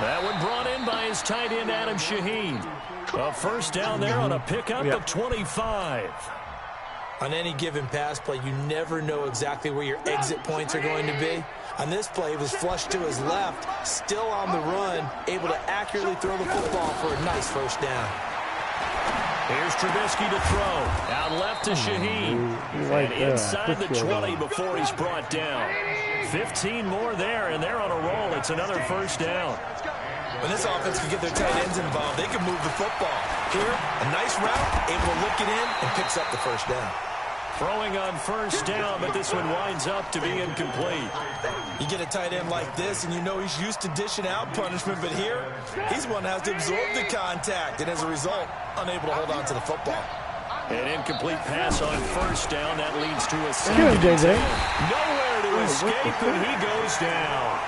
That one brought in by his tight end, Adam Shaheen. A first down there on a pickup of 25. On any given pass play, you never know exactly where your exit points are going to be. On this play, he was flushed to his left, still on the run, able to accurately throw the football for a nice first down. Here's Trubisky to throw. Out left to Shaheen. And inside the 20 before he's brought down. 15 more there, and they're on a roll. It's another first down. When this offense can get their tight ends involved, they can move the football. Here, a nice route, able to look it in, and picks up the first down. Throwing on first down, but this one winds up to be incomplete. You get a tight end like this, and you know he's used to dishing out punishment, but here, he's one that has to absorb the contact, and as a result, unable to hold on to the football. An incomplete pass on first down. That leads to a second and 10. Nowhere to escape, and he goes down.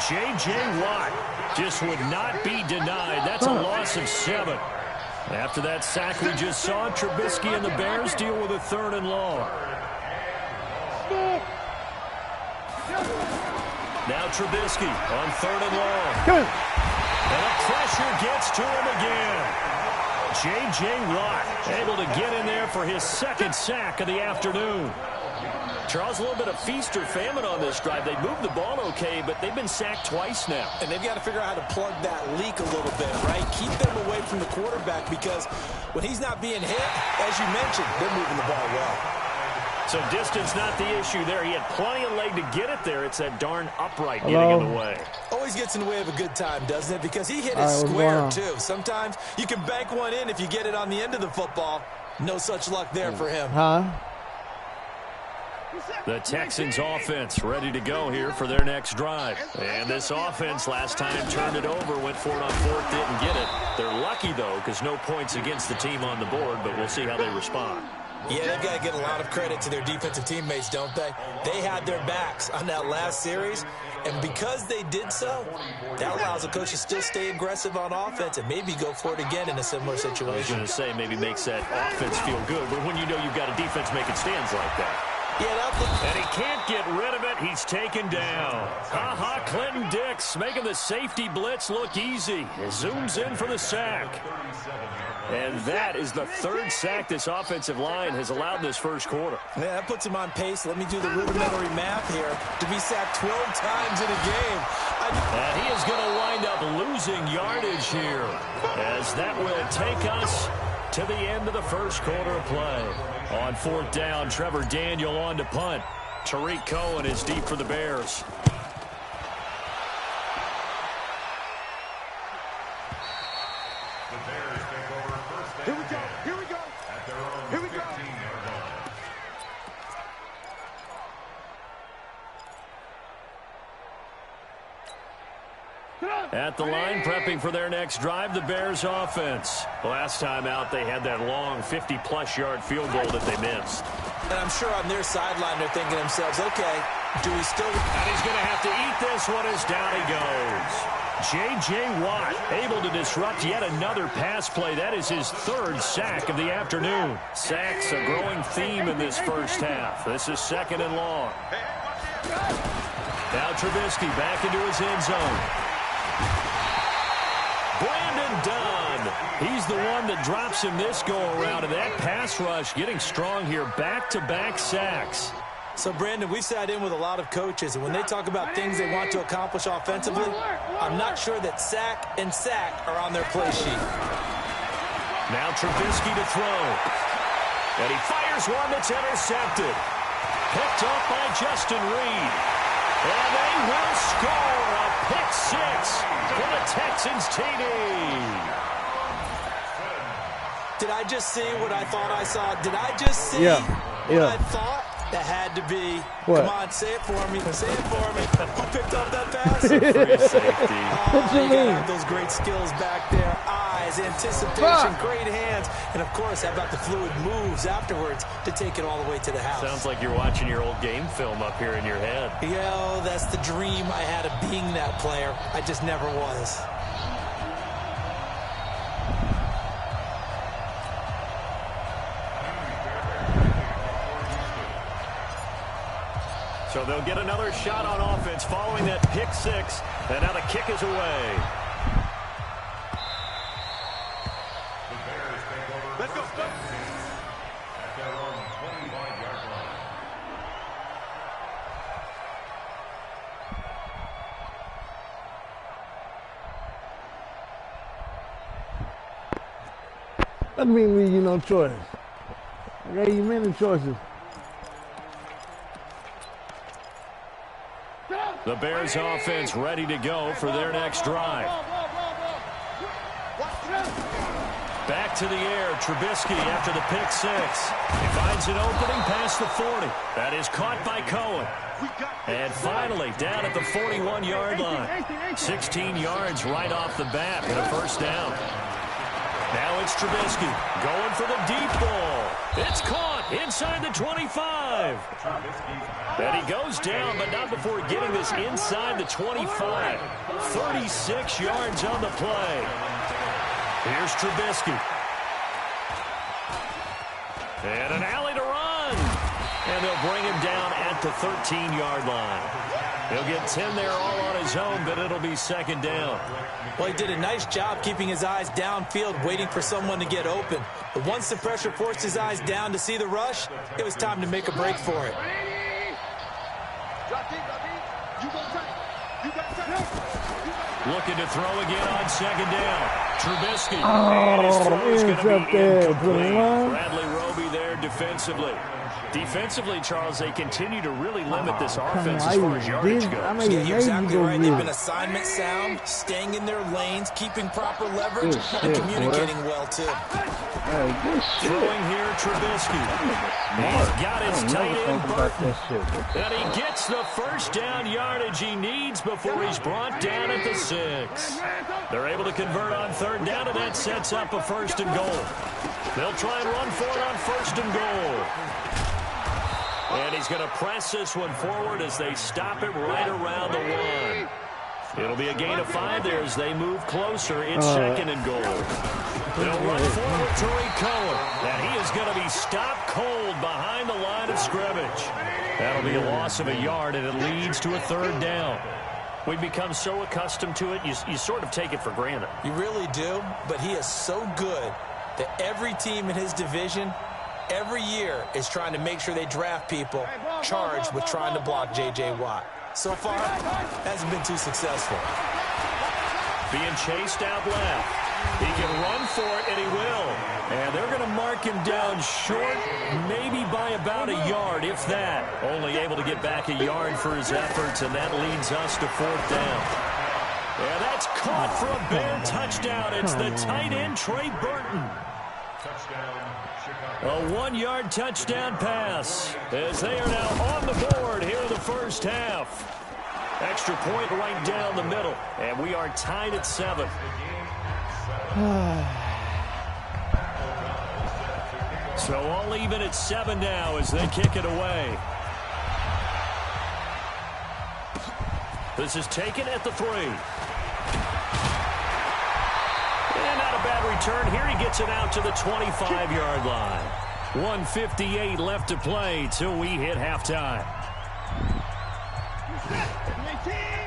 J.J. Watt just would not be denied. That's a loss of 7. After that sack we just saw, Trubisky and the Bears deal with a 3rd and long. Now Trubisky on 3rd and long. And the pressure gets to him again. J.J. Watt able to get in there for his 2nd sack of the afternoon. Charles, a little bit of feast or famine on this drive. They moved the ball okay, but they've been sacked twice now. And they've got to figure out how to plug that leak a little bit, right? Keep them away from the quarterback because when he's not being hit, as you mentioned, they're moving the ball well. So distance not the issue there. He had plenty of leg to get it there. It's that darn upright getting in the way. Always gets in the way of a good time, doesn't it? Because he hit it square, too. Sometimes you can bank one in if you get it on the end of the football. No such luck there for him. The Texans offense ready to go here for their next drive. And this offense last time turned it over, went for it on 4th, didn't get it. They're lucky, though, because no points against the team on the board, but we'll see how they respond. Yeah, they've got to get a lot of credit to their defensive teammates, don't they? They had their backs on that last series, and because they did so, that allows the coach to still stay aggressive on offense and maybe go for it again in a similar situation. I was going to say maybe makes that offense feel good, but when you know you've got a defense making stands like that. Yeah, and he can't get rid of it. He's taken down. Clinton Dix making the safety blitz look easy. He zooms in for the sack. And that is the 3rd sack this offensive line has allowed this first quarter. Yeah, that puts him on pace. Let me do the rudimentary math here. To be sacked 12 times in a game. And he is going to wind up losing yardage here, as that will take us to the end of the first quarter of play. On 4th down, Trevor Daniel on to punt. Tariq Cohen is deep for the Bears. Here we go. Here we go. Here we go. At the line, prepping for their next drive, the Bears offense. Last time out, they had that long 50-plus yard field goal that they missed. And I'm sure on their sideline, they're thinking to themselves, okay, do we still... And he's going to have to eat this one as down he goes. J.J. Watt able to disrupt yet another pass play. That is his 3rd sack of the afternoon. Sacks a growing theme in this first half. This is 2nd and long. Now Trubisky back into his end zone. Brandon Dunn. He's the one that drops him this go-around. And that pass rush getting strong here. Back-to-back sacks. So, Brandon, we've sat in with a lot of coaches, and when they talk about things they want to accomplish offensively, I'm not sure that sack and sack are on their play sheet. Now Trubisky to throw. And he fires one that's intercepted. Picked up by Justin Reed. And they will score a pick 6 for the Texans TD. Did I just see what I thought I saw? Did I just see what I thought? That had to be. What? Come on, say it for me. Say it for me. Who picked up that pass? Free safety. What you mean? Have those great skills back there. Eyes, anticipation, great hands. And, of course, how about the fluid moves afterwards to take it all the way to the house? Sounds like you're watching your old game film up here in your head. Yo, that's the dream I had of being that player. I just never was. So they'll get another shot on offense following that pick 6. And now the kick is away. That mean leave you no choice. I gave you many choices. The Bears offense ready to go for their next drive. Back to the air, Trubisky after the pick six. He finds an opening past the 40. That is caught by Cohen. And finally, down at the 41-yard line. 16 yards right off the bat and a first down. Now it's Trubisky going for the deep ball. It's caught inside the 25. And he goes down, but not before getting this inside the 25. 36 yards on the play. Here's Trubisky. And an alley to run. And they'll bring him down at the 13-yard line. He'll get 10 there all on his own, but it'll be second down. Well, he did a nice job keeping his eyes downfield, waiting for someone to get open. But once the pressure forced his eyes down to see the rush, it was time to make a break for it. Looking to throw again on second down. Trubisky. Oh, and his throw is going to be incomplete. There. Bradley Roby there defensively. Defensively, Charles, they continue to really limit this offense as far as yardage goes. Yeah, you're exactly right. They've been assignment sound, staying in their lanes, keeping proper leverage, and communicating well, too. Throwing here, Trubisky. He's got his tight end, Burton. And he gets the first down yardage he needs before he's brought down at the 6. They're able to convert on third down, and that sets up a first and goal. They'll try and run for it on first and goal. And he's going to press this one forward as they stop it right around the 1. It'll be a gain of 5 there as they move closer. It's second and goal. They'll run forward to Cohen. And he is going to be stopped cold behind the line of scrimmage. That'll be a loss of a yard, and it leads to a third down. We've become so accustomed to it, you sort of take it for granted. You really do, but he is so good that every team in his division every year is trying to make sure they draft people charged with trying to block J.J. Watt. So far, hasn't been too successful. Being chased out left. He can run for it, and he will. And they're going to mark him down short, maybe by about a yard, if that. Only able to get back a yard for his efforts, and that leads us to fourth down. And that's caught for a Bear touchdown. It's the tight end, Trey Burton. A 1-yard touchdown pass as they are now on the board here in the first half. Extra point right down the middle, and we are tied at 7. So all even at 7 now as they kick it away. This is taken at the 3. And not a bad return. Here he gets it out to the 25-yard line. 1:58 left to play till we hit halftime.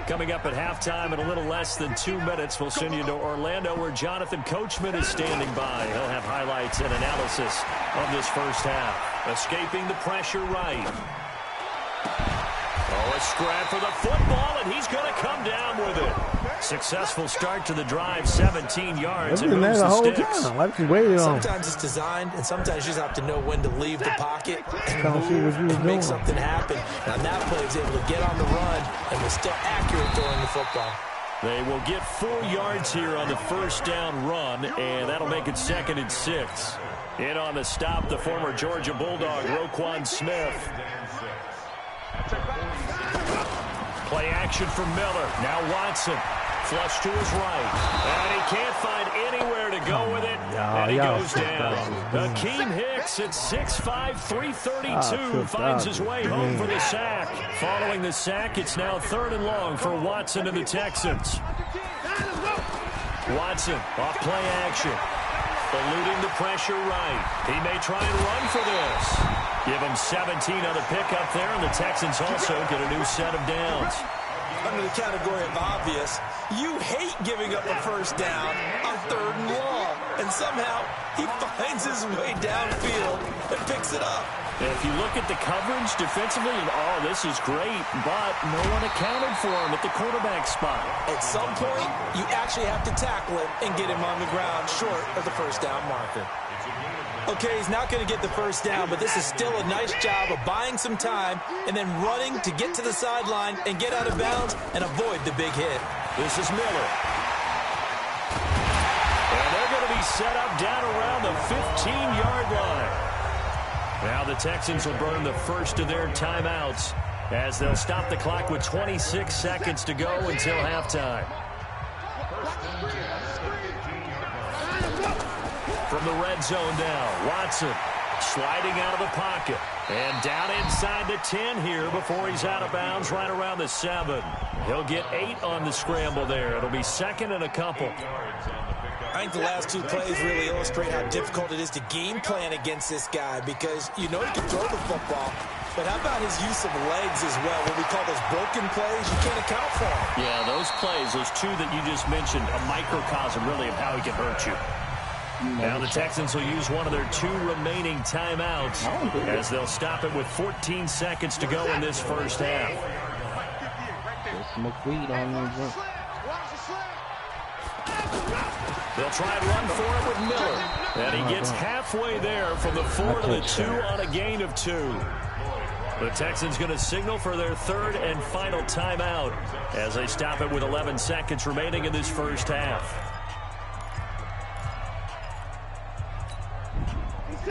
Coming up at halftime in a little less than 2 minutes, we'll send you to Orlando where Jonathan Coachman is standing by. He'll have highlights and analysis of this first half. Escaping the pressure right. Oh, a scrap for the football, and he's going to come down with it. Successful start to the drive, 17 yards. And moves the sticks. Sometimes it's designed, and sometimes you just have to know when to leave the pocket and move and make something happen. And on that play, he was able to get on the run and was still accurate throwing the football. They will get 4 yards here on the first down run, and that'll make it 2nd and 6. In on the stop, the former Georgia Bulldog, Roquan Smith. Play action from Miller. Now Watson. Flush to his right. And he can't find anywhere to go with it. And he goes down. Akeem Hicks at 6'5", 332 finds his way home for the sack. Following the sack, it's now 3rd and long for Watson and the Texans. Watson off play action. Eluding the pressure right. He may try and run for this. Give him 17 on the pickup there, and the Texans also get a new set of downs. Under the category of obvious, you hate giving up a first down on 3rd and long. And somehow, he finds his way downfield and picks it up. And if you look at the coverage defensively, oh, this is great, but no one accounted for him at the quarterback spot. At some point, you actually have to tackle him and get him on the ground short of the first down marker. Okay, he's not going to get the first down, but this is still a nice job of buying some time and then running to get to the sideline and get out of bounds and avoid the big hit. This is Miller. And they're going to be set up down around the 15-yard line. Now the Texans will burn the first of their timeouts as they'll stop the clock with 26 seconds to go until halftime. From the red zone now, Watson sliding out of the pocket. And down inside the 10 here before he's out of bounds right around the 7. He'll get 8 on the scramble there. It'll be second and a couple. I think the last two plays really illustrate how difficult it is to game plan against this guy because you know he can throw the football, but how about his use of legs as well? What we call those broken plays, you can't account for them. Yeah, those plays, those two that you just mentioned, a microcosm really of how he can hurt you. Now the Texans will use one of their 2 remaining timeouts as they'll stop it with 14 seconds to go in this first half. They'll try and run for it with Miller. And he gets halfway there from the 4 to the 2 on a gain of 2. The Texans going to signal for their 3rd and final timeout as they stop it with 11 seconds remaining in this first half.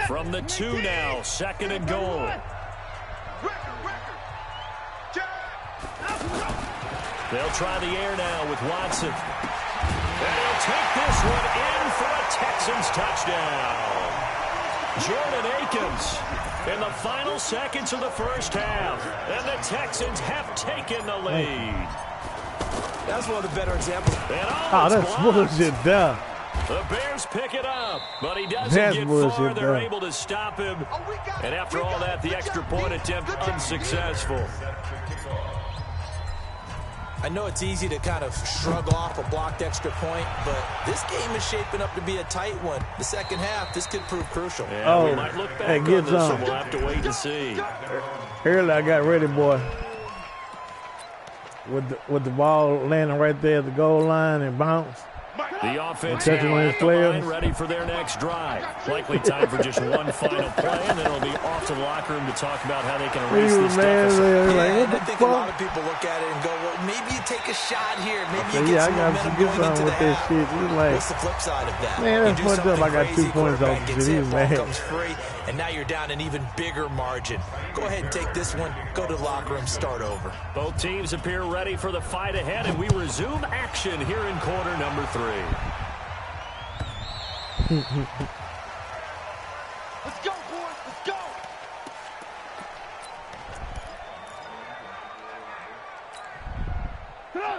From the 2 now, second and goal. They'll try the air now with Watson. And he'll take this one in for a Texans touchdown. Jordan Akins in the final seconds of the first half. And the Texans have taken the lead. That's one of the better examples. Oh, that's bullshit there. The Bears pick it up, but he doesn't get far. They're able to stop him. And after all that, the extra point attempt unsuccessful. I know it's easy to kind of shrug off a blocked extra point, but this game is shaping up to be a tight one. The second half, this could prove crucial. Yeah, we might look back on this, and we'll have to wait and see. Early, I got ready, boy. With the ball landing right there at the goal line and bounce. The offense at the line, ready for their next drive. Likely time for just one final play, and then it'll be off to the locker room to talk about how they can erase this deficit. I think a lot of people look at it and go, well, maybe you take a shot here. Maybe you get some momentum going into the half. What's the flip side of that? Man, that's fucked up. I got 2 points off the shit. He's mad. Comes free, and now you're down an even bigger margin. Go ahead and take this one. Go to the locker room. Start over. Both teams appear ready for the fight ahead, and we resume action here in quarter number 3. Let's go, boys. Let's go.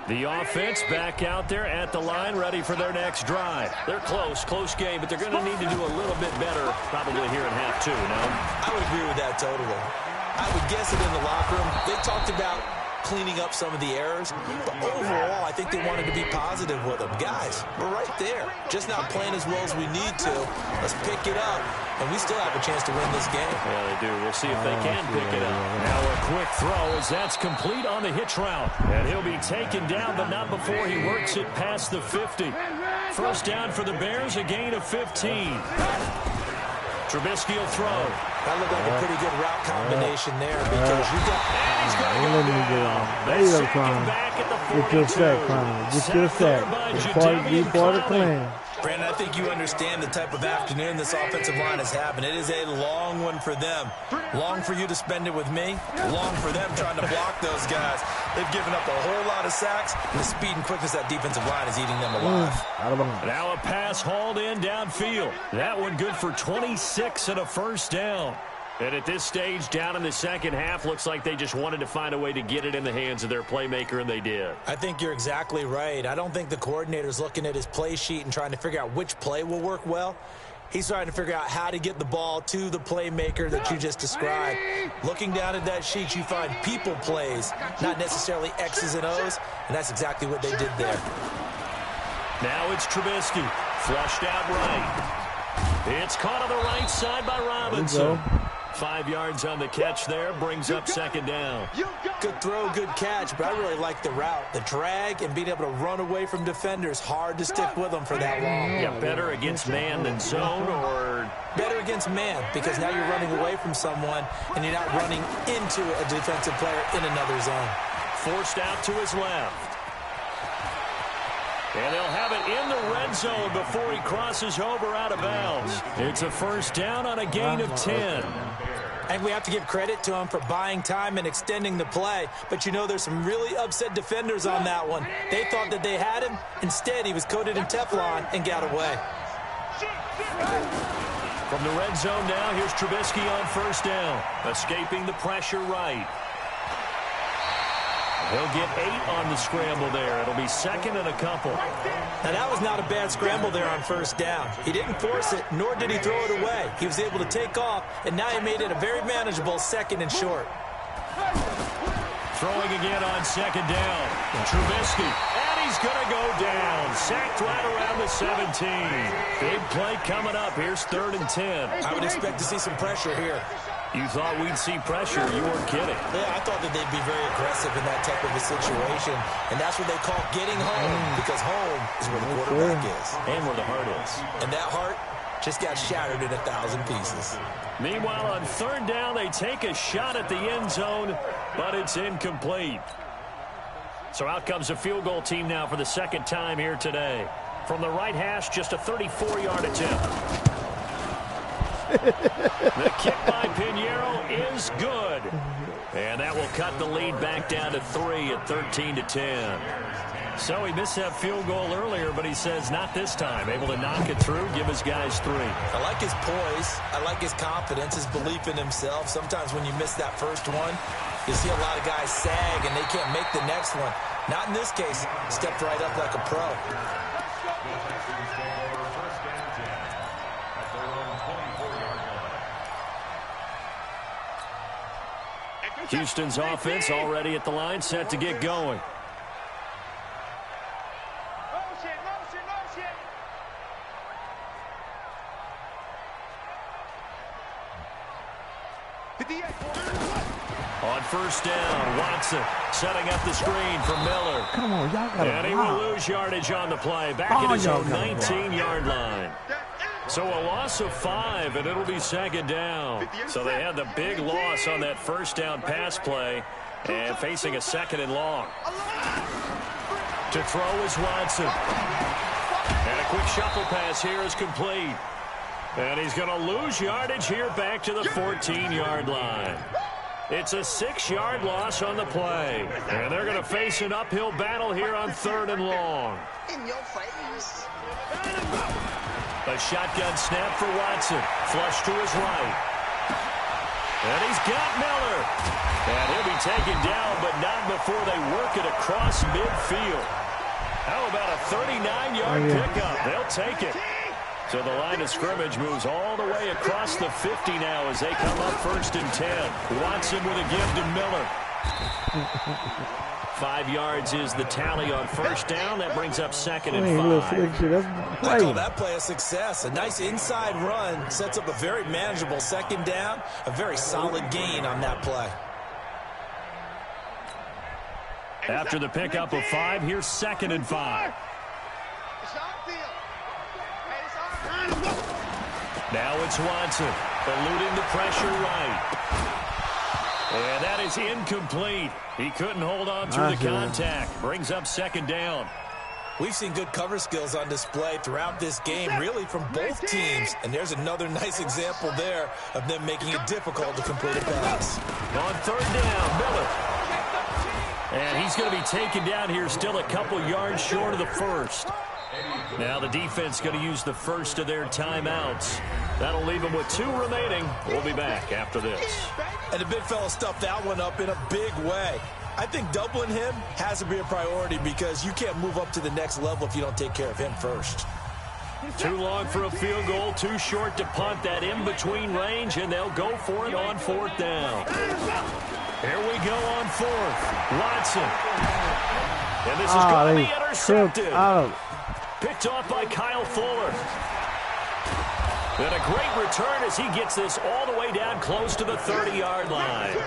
The offense back out there at the line, ready for their next drive. They're close game, but they're going to need to do a little bit better probably here in half 2, no? I would agree with that totally. I would guess it in the locker room. They talked about cleaning up some of the errors, but overall, I think they wanted to be positive with them. Guys, we're right there. Just not playing as well as we need to. Let's pick it up, and we still have a chance to win this game. Yeah, they do. We'll see if they can pick it up. Now a quick throw as that's complete on the hitch route. And he'll be taken down, but not before he works it past the 50. First down for the Bears, a gain of 15. Trubisky will throw. That looked like a pretty good route combination there because you got. And he's going to go down. There you go, Connor. Get your sack, Connor. Get your sack. Be part of the clan. Brandon, I think you understand the type of afternoon this offensive line is having. It is a long one for them. Long for you to spend it with me. Long for them trying to block those guys. They've given up a whole lot of sacks, and the speed and quickness of that defensive line is eating them alive. Now a pass hauled in downfield. That one good for 26 and a first down. And at this stage, down in the second half, looks like they just wanted to find a way to get it in the hands of their playmaker, and they did. I think you're exactly right. I don't think the coordinator's looking at his play sheet and trying to figure out which play will work well. He's trying to figure out how to get the ball to the playmaker that you just described. Looking down at that sheet, you find people plays, not necessarily X's and O's, and that's exactly what they did there. Now it's Trubisky, flushed out right. It's caught on the right side by Robinson. 5 yards on the catch there, brings up second down. Good throw, good catch, but I really like the route. The drag and being able to run away from defenders, hard to stick with them for that long. Yeah, better against man than zone, or? Better against man, because now you're running away from someone and you're not running into a defensive player in another zone. Forced out to his left. And they'll have it in the red zone before he crosses over out of bounds. It's a first down on a gain of 10. And we have to give credit to him for buying time and extending the play. But you know, there's some really upset defenders on that one. They thought that they had him. Instead, he was coated in Teflon and got away. From the red zone now, here's Trubisky on first down. Escaping the pressure right. He'll get 8 on the scramble there. It'll be second and a couple. Now, that was not a bad scramble there on first down. He didn't force it, nor did he throw it away. He was able to take off, and now he made it a very manageable second and short. Throwing again on second down. Trubisky, and he's going to go down. Sacked right around the 17. Big play coming up. Here's 3rd and 10. I would expect to see some pressure here. You thought we'd see pressure. You weren't kidding. Yeah, I thought that they'd be very aggressive in that type of a situation, and that's what they call getting home, because home is where the quarterback is. And where the heart is. And that heart just got shattered in 1,000 pieces. Meanwhile, on 3rd down, they take a shot at the end zone, but it's incomplete. So out comes a field goal team now for the second time here today. From the right hash, just a 34-yard attempt. The kick by Pinheiro is good. And that will cut the lead back down to 3 at 13-10. So he missed that field goal earlier, but he says not this time. Able to knock it through, give his guys 3. I like his poise. I like his confidence, his belief in himself. Sometimes when you miss that first one, you see a lot of guys sag and they can't make the next one. Not in this case. Stepped right up like a pro. Houston's offense already at the line, set to get going. On first down, Watson setting up the screen for Miller. Come on, y'all got to And he will lose yardage on the play, back at his own 19-yard line. So a loss of 5, and it'll be second down. So they had the big loss on that first down pass play, and facing a second and long. To throw is Watson. And a quick shuffle pass here is complete. And he's going to lose yardage here back to the 14-yard line. It's a 6-yard loss on the play. And they're going to face an uphill battle here on 3rd and long. In your face. A shotgun snap for Watson. Flush to his right. And he's got Miller. And he'll be taken down, but not before they work it across midfield. How about a 39-yard pickup? They'll take it. So the line of scrimmage moves all the way across the 50 now as they come up 1st and 10. Watson with a give to Miller. 5 yards is the tally on first down. That brings up 2nd and 5. I call that play a success. A nice inside run sets up a very manageable second down. A very solid gain on that play. After the pickup of 5, here's 2nd and 5. Now it's Watson, eluding the pressure right. And that is incomplete. He couldn't hold on through the contact. Brings up 2nd down. We've seen good cover skills on display throughout this game, really from both teams. And there's another nice example there of them making it difficult to complete a pass. On 3rd down, Miller. And he's going to be taken down here, still a couple yards short of the 1st. Now the defense going to use the first of their timeouts. That'll leave them with 2 remaining. We'll be back after this. And the big fella stuffed that one up in a big way. I think doubling him has to be a priority because you can't move up to the next level if you don't take care of him first. Too long for a field goal, too short to punt that in-between range, and they'll go for it on 4th down. Here we go on 4th. Watson. And this is going to be intercepted. Picked off by Kyle Fuller. And a great return as he gets this all the way down close to the 30-yard line.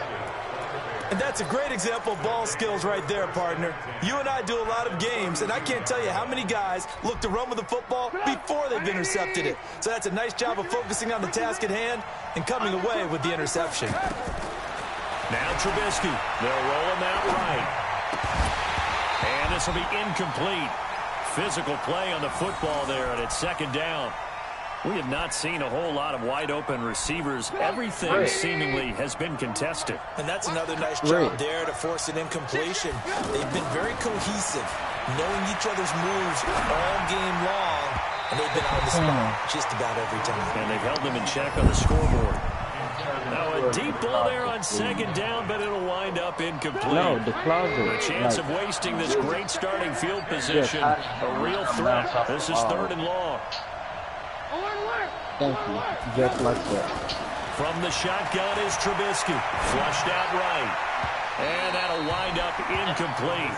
And that's a great example of ball skills right there, partner. You and I do a lot of games, and I can't tell you how many guys look to run with the football before they've intercepted it. So that's a nice job of focusing on the task at hand and coming away with the interception. Now Trubisky. They'll roll him out right. And this will be incomplete. Physical play on the football there, and it's second down. We have not seen a whole lot of wide-open receivers. Everything seemingly has been contested. And that's another nice job there to force an incompletion. They've been very cohesive, knowing each other's moves all game long, and they've been on the spot just about every time. And they've held them in check on the scoreboard. Now a deep ball there on second down, but it'll wind up incomplete. No, the closet. The chance of wasting this great starting field position, a real threat. This is third and long. Thank you. Just like that. From the shotgun is Trubisky. Flushed out right. And that'll wind up incomplete.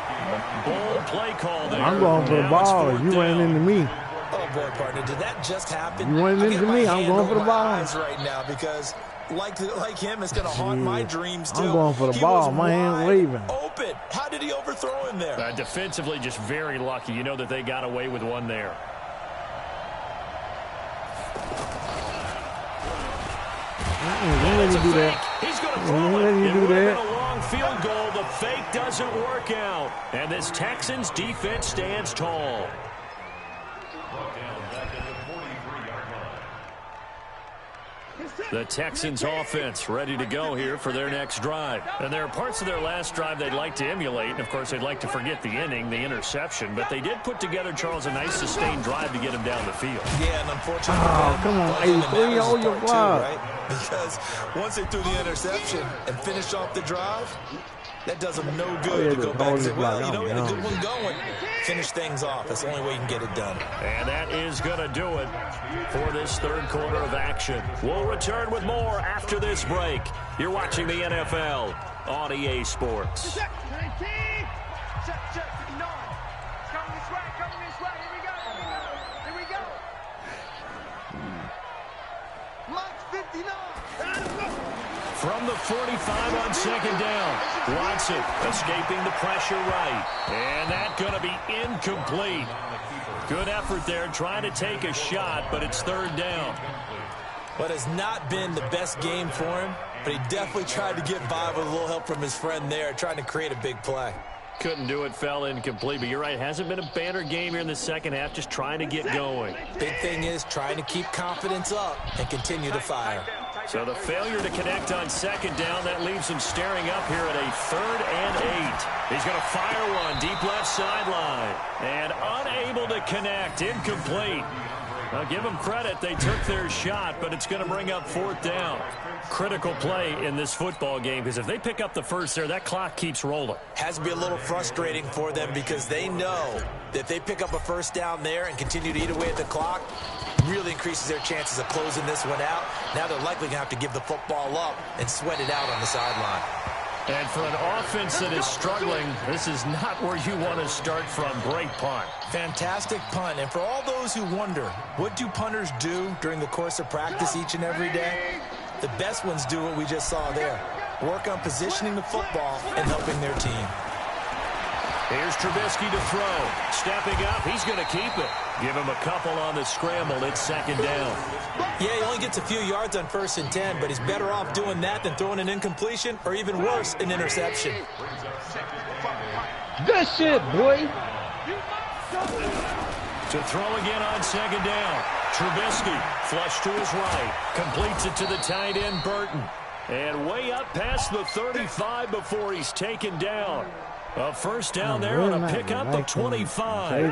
Bold play call there. I'm going for the ball. You ran into me. Oh, boy, partner, did that just happen? You ran into me. I'm going for the ball. Right now because, like him, it's going to haunt my dreams, too. I'm going for the ball. My hand waving. Open. How did he overthrow him there? Defensively, just very lucky. You know that they got away with one there. Don't let you do that. He's going to throw it. It would have been a long field goal. The fake doesn't work out. And this Texans defense stands tall. The Texans offense ready to go here for their next drive. And there are parts of their last drive they'd like to emulate. And, of course, they'd like to forget the inning, the interception. But they did put together, Charles, a nice sustained drive to get him down the field. Yeah, and unfortunately, come on, 83 on your block. Right? Because once they threw the interception and finished off the drive, that does them no good to go back and say, well, you know, we had a good one going. Finish things off. That's the only way you can get it done. And that is going to do it for this third quarter of action. We'll return with more after this break. You're watching the NFL on EA Sports. From the 45 on second down, Watson escaping the pressure right. And that's going to be incomplete. Good effort there, trying to take a shot, but it's third down. But has not been the best game for him, but he definitely tried to get by with a little help from his friend there, trying to create a big play. Couldn't do it, fell incomplete, but you're right, hasn't been a banner game here in the second half, just trying to get going. Big thing is trying to keep confidence up and continue to fire. So the failure to connect on second down, that leaves him staring up here at a 3rd and 8. He's going to fire one deep left sideline. And unable to connect, incomplete. Now give them credit, they took their shot, but it's going to bring up 4th down. Critical play in this football game, because if they pick up the first there, that clock keeps rolling. Has to be a little frustrating for them because they know that if they pick up a first down there and continue to eat away at the clock, really increases their chances of closing this one out. Now they're likely going to have to give the football up and sweat it out on the sideline. And for an offense that is struggling, this is not where you want to start from. Great punt. Fantastic punt. And for all those who wonder, what do punters do during the course of practice each and every day? The best ones do what we just saw there. Work on positioning the football and helping their team. Here's Trubisky to throw. Stepping up, he's going to keep it. Give him a couple on the scramble. It's second down. Yeah, he only gets a few yards on 1st and 10, but he's better off doing that than throwing an incompletion or even worse, an interception. Good shit, boy. To throw again on second down. Trubisky, flush to his right. Completes it to the tight end, Burton. And way up past the 35 before he's taken down. A first down there on a pickup of 25.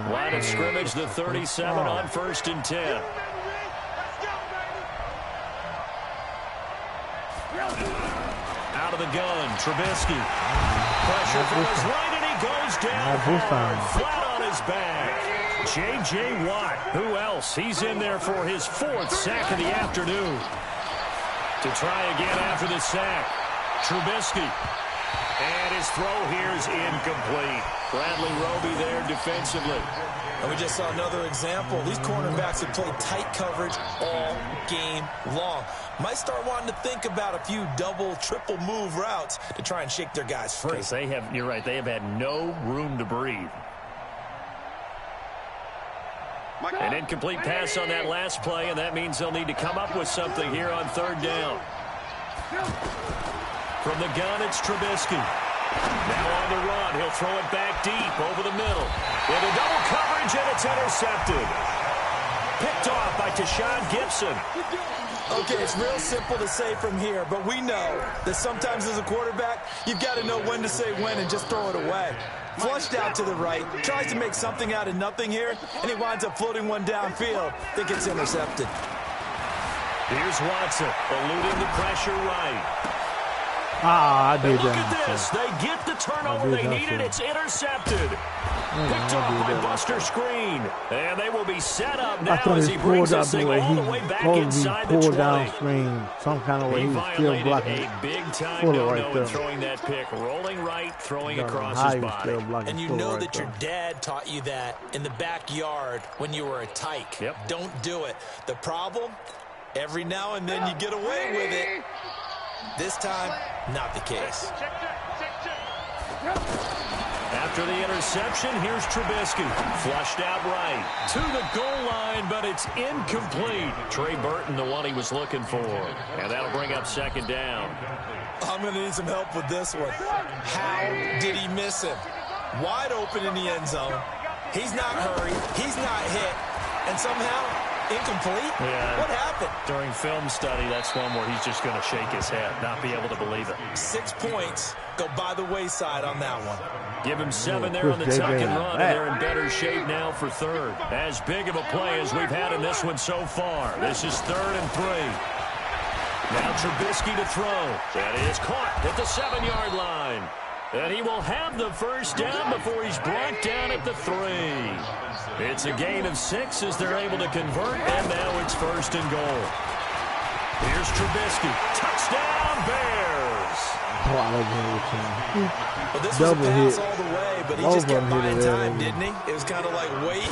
Line of scrimmage, the 37 on 1st and 10. Out of the gun, Trubisky. Pressure from his right, and he goes down hard, flat on his back. J.J. Watt, who else? He's in there for his 4th sack of the afternoon. To try again after the sack, Trubisky. And his throw here is incomplete. Bradley Roby there defensively. And we just saw another example. These cornerbacks have played tight coverage all game long. Might start wanting to think about a few double, triple move routes to try and shake their guys free. You're right, they have had no room to breathe. An incomplete pass on that last play, and that means they'll need to come up with something here on third down. From the gun, it's Trubisky. Now on the run, he'll throw it back deep over the middle. Into double coverage, and it's intercepted. Picked off by Tashawn Gibson. Okay, it's real simple to say from here, but we know that sometimes as a quarterback, you've got to know when to say when and just throw it away. Flushed out to the right, tries to make something out of nothing here, and he winds up floating one downfield that gets intercepted. Here's Watson, eluding the pressure right. I did that. Look at this. They get the turnover they needed. It's intercepted. Picked off by Buster Screen. And they will be set up now as he brings this thing all the way back inside the 20. Down screen some kind of way. He He was still violated blocking. a big-time no-no in throwing that pick. Rolling right, throwing across his body. And you know that your dad taught you that in the backyard when you were a tyke. Yep. Don't do it. The problem, every now and then you get away with it. This time, not the case. After the interception, here's Trubisky. Flushed out right to the goal line, but it's incomplete. Trey Burton, the one he was looking for. And that'll bring up second down. I'm going to need some help with this one. How did he miss him? Wide open in the end zone. He's not hurried. He's not hit. And somehow, incomplete? Yeah. What happened? During film study, that's one where he's just going to shake his head, not be able to believe it. 6 points go by the wayside on that one. Give him 7 there on the tuck and run, and they're in better shape now for third. As big of a play as we've had in this one so far. This is 3rd and 3. Now Trubisky to throw. That is caught at the 7-yard line. And he will have the first down before he's brought down at the 3. It's a gain of 6 as they're able to convert, and now it's 1st and goal. Here's Trubisky. Touchdown, Bears! Well, this was a pass all the way, but he just kept buying time, didn't he? It was kind of like, wait.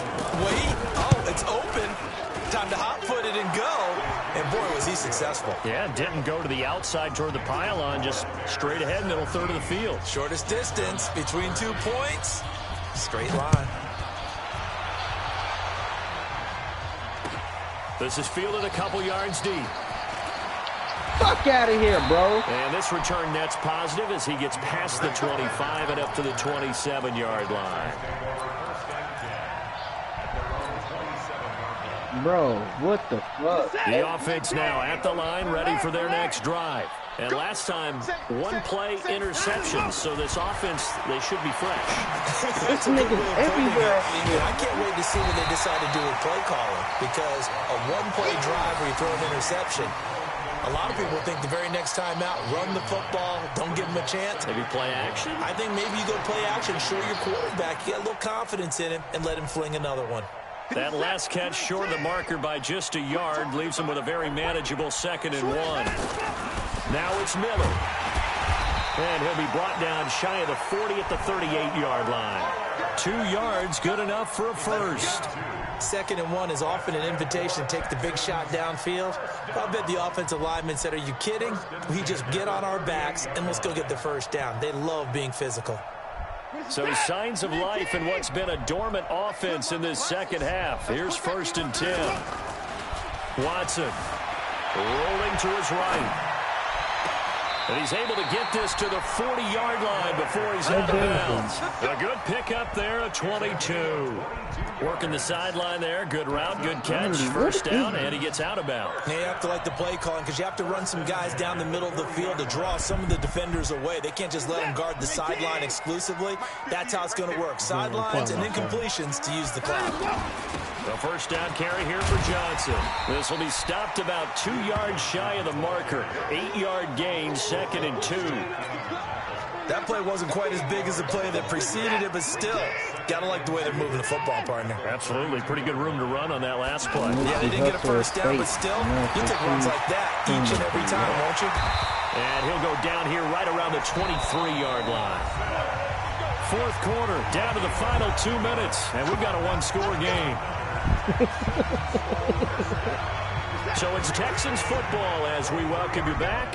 Oh, it's open. Time to hot-foot it and go. And, boy, was he successful. Yeah, didn't go to the outside toward the pylon, just straight ahead, middle third of the field. Shortest distance between 2 points. Straight line. This is fielded a couple yards deep. Fuck out of here, bro. And this return net's positive as he gets past the 25 and up to the 27-yard line. Bro, what the fuck? The offense now at the line, ready for their next drive. And last time, 1 play interception, so this offense, they should be fresh. This nigga's everywhere. I can't wait to see what they decide to do with play calling, because a 1-play drive where you throw an interception, a lot of people think the very next time out, run the football, don't give him a chance. Maybe play action? I think maybe you go play action, show your quarterback, get a little confidence in him, and let him fling another one. That last catch short of the marker by just a yard leaves him with a very manageable 2nd and 1. Now it's Miller. And he'll be brought down shy of the 40 at the 38-yard line. 2 yards, good enough for a first. 2nd and 1 is often an invitation to take the big shot downfield. I bet the offensive lineman said, are you kidding? We just get on our backs and let's go get the first down. They love being physical. So signs of life in what's been a dormant offense in this second half. Here's 1st and 10. Watson rolling to his right. And he's able to get this to the 40-yard line before he's out of bounds. A good pickup there, a 22. Working the sideline there. Good route, good catch. First down, and he gets out of bounds. Now you have to like the play calling because you have to run some guys down the middle of the field to draw some of the defenders away. They can't just let them guard the sideline exclusively. That's how it's going to work. Sidelines and incompletions to use the clock. The first down carry here for Johnson. This will be stopped about 2 yards shy of the marker. 8-yard gain, 2nd and 2. That play wasn't quite as big as the play that preceded it, but still, gotta like the way they're moving the football, partner. Absolutely. Pretty good room to run on that last play. Yeah, they didn't get a first down, but still, you take runs like that each and every time, won't you? And he'll go down here right around the 23-yard line. Fourth quarter, down to the final 2 minutes, and we've got a one-score game. So it's Texans football as we welcome you back.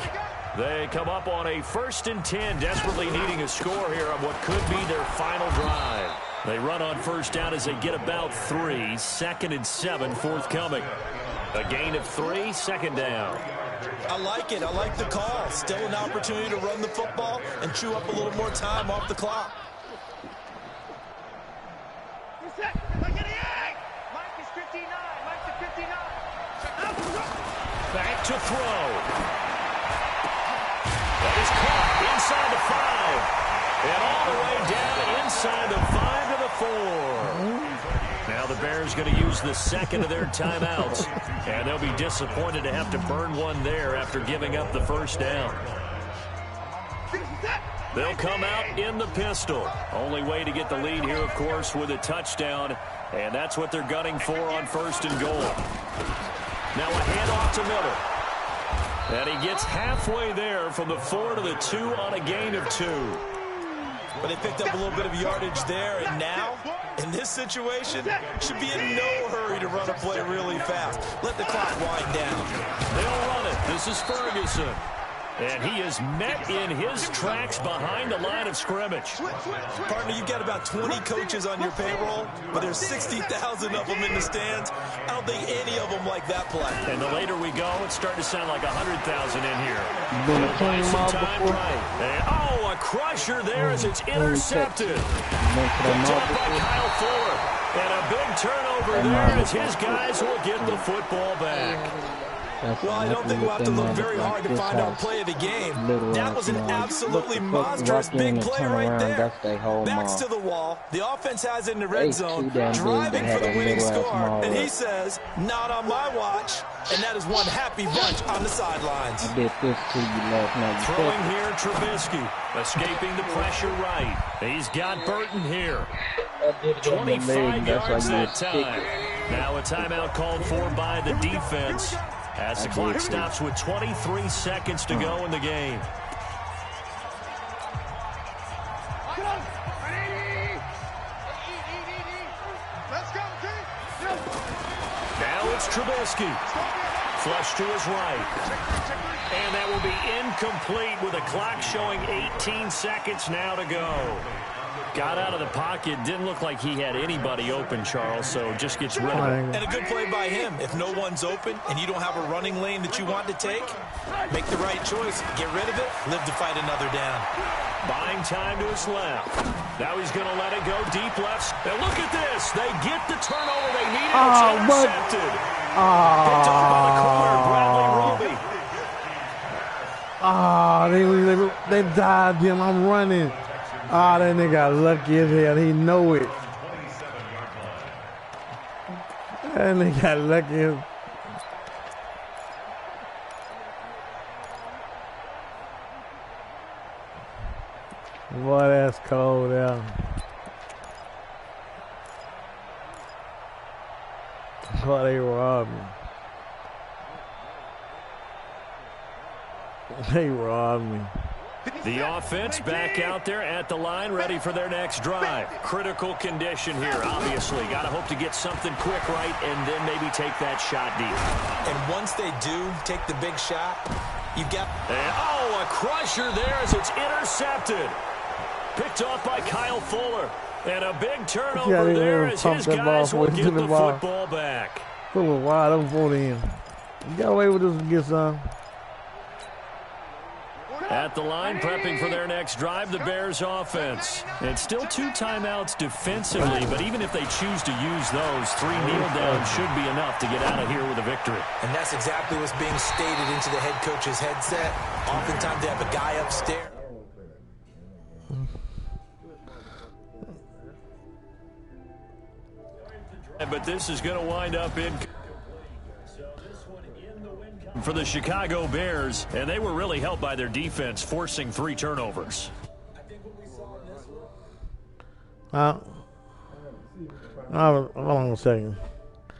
They come up on a 1st and 10, desperately needing a score here on what could be their final drive. They run on first down as they get about 3. 2nd and 7 forthcoming. A gain of 3, 2nd down. I like it. I like the call. Still an opportunity to run the football and chew up a little more time off the clock. Back to throw. That is caught inside the 5. And all the way down inside the 5 to the 4. Now the Bears going to use the second of their timeouts. And they'll be disappointed to have to burn one there after giving up the first down. They'll come out in the pistol. Only way to get the lead here, of course, with a touchdown. And that's what they're gunning for on 1st and goal. Now a handoff to Miller. And he gets halfway there from the 4 to the 2 on a gain of 2. But they picked up a little bit of yardage there, and now, in this situation, should be in no hurry to run a play really fast. Let the clock wind down. They'll run it. This is Ferguson. And he is met in his tracks behind the line of scrimmage. Partner, you've got about 20 coaches on your payroll, but there's 60,000 of them in the stands. I don't think any of them like that play. And the later we go, it's starting to sound like 100,000 in here. And, a crusher there as it's intercepted. Picked up by Kyle Fuller. And a big turnover there as his guys will get the football back. Well, I don't think we'll have to look very hard to find our play of the game. That was an absolutely monstrous big play right there. Backs to the wall. The offense has it in the red zone, driving for the winning score. And he says, not on my watch. And that is one happy bunch on the sidelines. Throwing here, Trubisky. Escaping the pressure right. He's got Burton here. 25 yards that time. Now a timeout called for by the defense. As the clock stops with 23 seconds to go in the game. Now it's Trubisky. Flush to his right. And that will be incomplete with the clock showing 18 seconds now to go. Got out of the pocket. Didn't look like he had anybody open, Charles, so just gets rid of it. And a good play by him. If no one's open and you don't have a running lane that you want to take, make the right choice. Get rid of it. Live to fight another down. Buying time to his left. Now he's going to let it go deep left. And look at this. They get the turnover they needed. It's intercepted. Picked up by the corner, Bradley Roby. They dived him. I'm running. That nigga got lucky as hell. He know it. That nigga got lucky. Boy, that's cold out. Boy, they robbed me. They robbed me. The offense back out there at the line, ready for their next drive. Critical condition here, obviously. Got to hope to get something quick right and then maybe take that shot deep. And once they do take the big shot, you've got... And, a crusher there as it's intercepted. Picked off by Kyle Fuller. And a big turnover there as his guys will get the football back. Fuller wide open for him. You got away with this and get some. At the line, prepping for their next drive, the Bears offense. And still 2 timeouts defensively, but even if they choose to use those, 3 kneel downs should be enough to get out of here with a victory. And that's exactly what's being stated into the head coach's headset. Oftentimes they have a guy upstairs. But this is going to wind up in... for the Chicago Bears, and they were really helped by their defense, forcing 3 turnovers. Hold on a second.